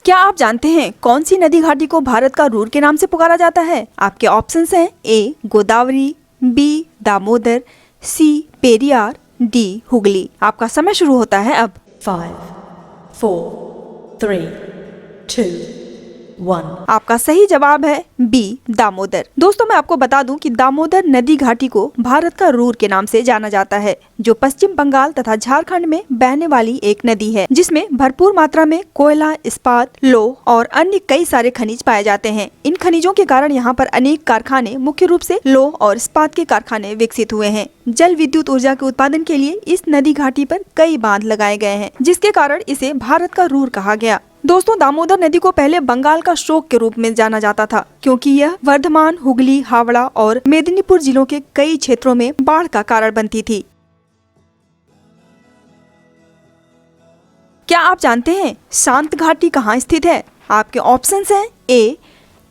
क्या आप जानते हैं कौन सी नदी घाटी को भारत का रूर के नाम से पुकारा जाता है? आपके ऑप्शंस हैं ए गोदावरी, बी दामोदर, सी पेरियार, डी हुगली। आपका समय शुरू होता है अब। 5, 4, 3, 2, 1। आपका सही जवाब है बी दामोदर। दोस्तों मैं आपको बता दूं कि दामोदर नदी घाटी को भारत का रूर के नाम से जाना जाता है, जो पश्चिम बंगाल तथा झारखंड में बहने वाली एक नदी है, जिसमें भरपूर मात्रा में कोयला, इस्पात, लौह और अन्य कई सारे खनिज पाए जाते हैं। इन खनिजों के कारण यहाँ पर अनेक कारखाने, मुख्य रूप से लौह और इस्पात के कारखाने विकसित हुए हैं। जल विद्युत ऊर्जा के उत्पादन के लिए इस नदी घाटी पर कई बांध लगाए गए हैं, जिसके कारण इसे भारत का रूर कहा गया। दोस्तों दामोदर नदी को पहले बंगाल का शोक के रूप में जाना जाता था, क्योंकि यह वर्धमान, हुगली, हावड़ा और मेदिनीपुर जिलों के कई क्षेत्रों में बाढ़ का कारण बनती थी। क्या आप जानते हैं शांत घाटी कहाँ स्थित है? आपके ऑप्शंस हैं ए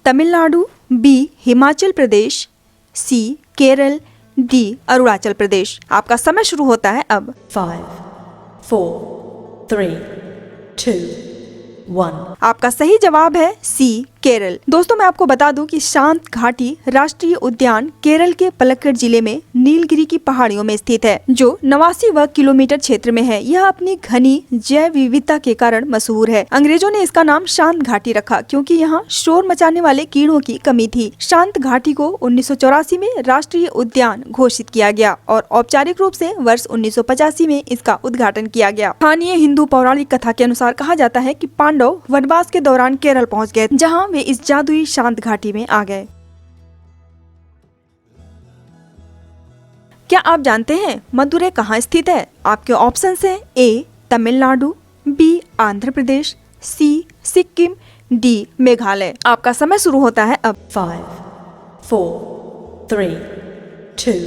तमिलनाडु, बी हिमाचल प्रदेश, सी केरल, डी अरुणाचल प्रदेश। आपका समय शुरू होता है अब। 5, 4, 3, 2, 1। आपका सही जवाब है सी केरल। दोस्तों मैं आपको बता दूं कि शांत घाटी राष्ट्रीय उद्यान केरल के पलक्कड़ जिले में नीलगिरी की पहाड़ियों में स्थित है, जो 89 वर्ग किलोमीटर क्षेत्र में है। यह अपनी घनी जैव विविधता के कारण मशहूर है। अंग्रेजों ने इसका नाम शांत घाटी रखा, क्योंकि यहाँ शोर मचाने वाले कीड़ों की कमी थी। शांत घाटी को 1984 में राष्ट्रीय उद्यान घोषित किया गया और औपचारिक रूप से वर्ष 1985 में इसका उद्घाटन किया गया। स्थानीय हिंदू पौराणिक कथा के अनुसार कहा जाता है कि पांडव वनवास के दौरान केरल पहुँच गए, जहाँ वे इस जादुई शांत घाटी में आ गए। क्या आप जानते हैं मदुरै कहाँ स्थित है? आपके ऑप्शंस हैं ए तमिलनाडु, बी आंध्र प्रदेश, सी सिक्किम, डी मेघालय। आपका समय शुरू होता है अब। 5, 4, 3, 2,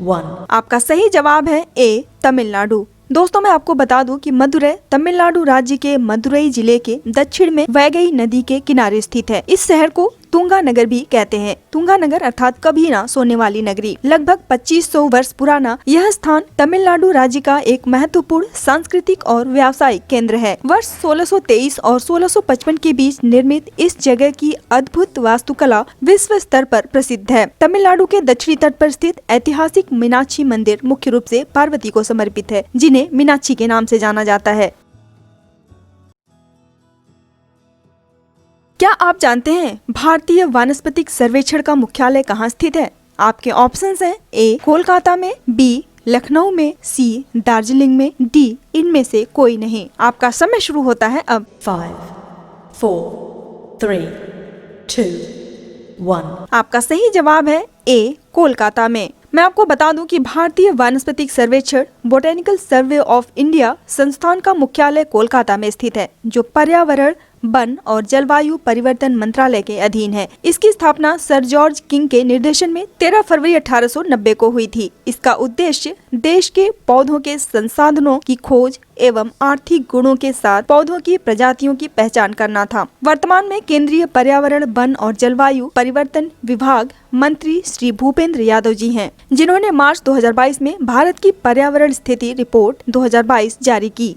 1। आपका सही जवाब है ए तमिलनाडु। दोस्तों मैं आपको बता दूं कि मदुरै तमिलनाडु राज्य के मदुरई जिले के दक्षिण में वैगई नदी के किनारे स्थित है। इस शहर को तुंगा नगर भी कहते हैं। तुंगा नगर अर्थात कभी ना सोने वाली नगरी। लगभग 2500 वर्ष पुराना यह स्थान तमिलनाडु राज्य का एक महत्वपूर्ण सांस्कृतिक और व्यावसायिक केंद्र है। वर्ष 1623 और 1655 के बीच निर्मित इस जगह की अद्भुत वास्तुकला विश्व स्तर पर प्रसिद्ध है। तमिलनाडु के दक्षिणी तट पर स्थित ऐतिहासिक मीनाक्षी मंदिर मुख्य रूप से पार्वती को समर्पित है, जिन्हें मीनाक्षी के नाम से जाना जाता है। क्या आप जानते हैं भारतीय वानस्पतिक सर्वेक्षण का मुख्यालय कहाँ स्थित है? आपके ऑप्शंस हैं ए कोलकाता में, बी लखनऊ में, सी दार्जिलिंग में, डी इनमें से कोई नहीं। आपका समय शुरू होता है अब। 5, 4, 3, 2, 1। आपका सही जवाब है ए कोलकाता में। मैं आपको बता दूं कि भारतीय वानस्पतिक सर्वेक्षण बोटेनिकल सर्वे ऑफ इंडिया संस्थान का मुख्यालय कोलकाता में स्थित है, जो पर्यावरण, वन और जलवायु परिवर्तन मंत्रालय के अधीन है। इसकी स्थापना सर जॉर्ज किंग के निर्देशन में 13 फरवरी 1890 को हुई थी। इसका उद्देश्य देश के पौधों के संसाधनों की खोज एवं आर्थिक गुणों के साथ पौधों की प्रजातियों की पहचान करना था। वर्तमान में केंद्रीय पर्यावरण, वन और जलवायु परिवर्तन विभाग मंत्री श्री भूपेंद्र यादव जी हैं, जिन्होंने मार्च 2022 में भारत की पर्यावरण स्थिति रिपोर्ट 2022 जारी की।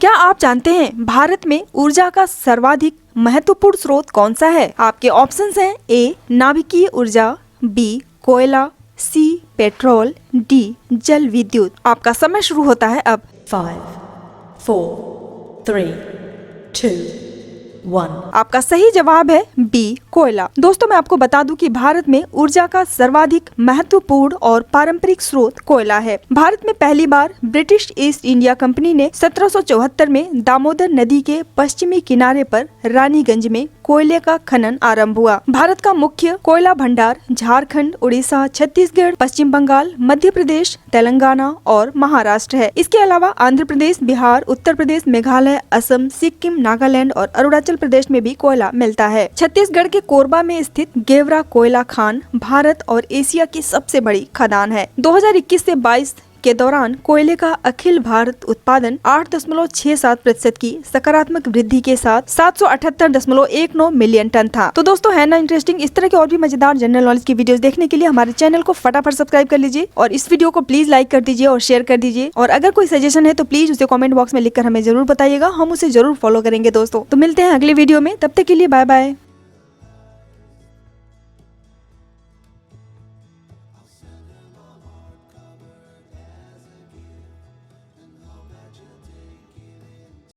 क्या आप जानते हैं भारत में ऊर्जा का सर्वाधिक महत्वपूर्ण स्रोत कौन सा है? आपके ऑप्शंस हैं ए नाभिकीय ऊर्जा, बी कोयला, सी पेट्रोल, डी जल विद्युत। आपका समय शुरू होता है अब। 5, 4, 3, 2, 1। आपका सही जवाब है बी कोयला। दोस्तों मैं आपको बता दूं कि भारत में ऊर्जा का सर्वाधिक महत्वपूर्ण और पारंपरिक स्रोत कोयला है। भारत में पहली बार ब्रिटिश ईस्ट इंडिया कंपनी ने 1774 में दामोदर नदी के पश्चिमी किनारे पर रानीगंज में कोयले का खनन आरंभ हुआ। भारत का मुख्य कोयला भंडार झारखंड, उड़ीसा, छत्तीसगढ़, पश्चिम बंगाल, मध्य प्रदेश, तेलंगाना और महाराष्ट्र है। इसके अलावा आंध्र प्रदेश, बिहार, उत्तर प्रदेश, मेघालय, असम, सिक्किम, नागालैंड और अरुणाचल प्रदेश में भी कोयला मिलता है। छत्तीसगढ़ के कोरबा में स्थित गेवरा कोयला खान भारत और एशिया की सबसे बड़ी खदान है। 2021 से 22 के दौरान कोयले का अखिल भारत उत्पादन 8.67% की सकारात्मक वृद्धि के साथ 778.19 मिलियन टन था। तो दोस्तों है ना इंटरेस्टिंग। इस तरह के और भी मजेदार जनरल नॉलेज की वीडियोस देखने के लिए हमारे चैनल को फटाफट सब्सक्राइब कर लीजिए और इस वीडियो को प्लीज लाइक कर दीजिए और शेयर कर दीजिए। और अगर कोई सजेशन है तो प्लीज उसे कमेंट बॉक्स में लिखकर हमें जरूर बताइएगा, हम उसे जरूर फॉलो करेंगे दोस्तों। तो मिलते हैं अगले वीडियो में, तब तक के लिए बाय बाय।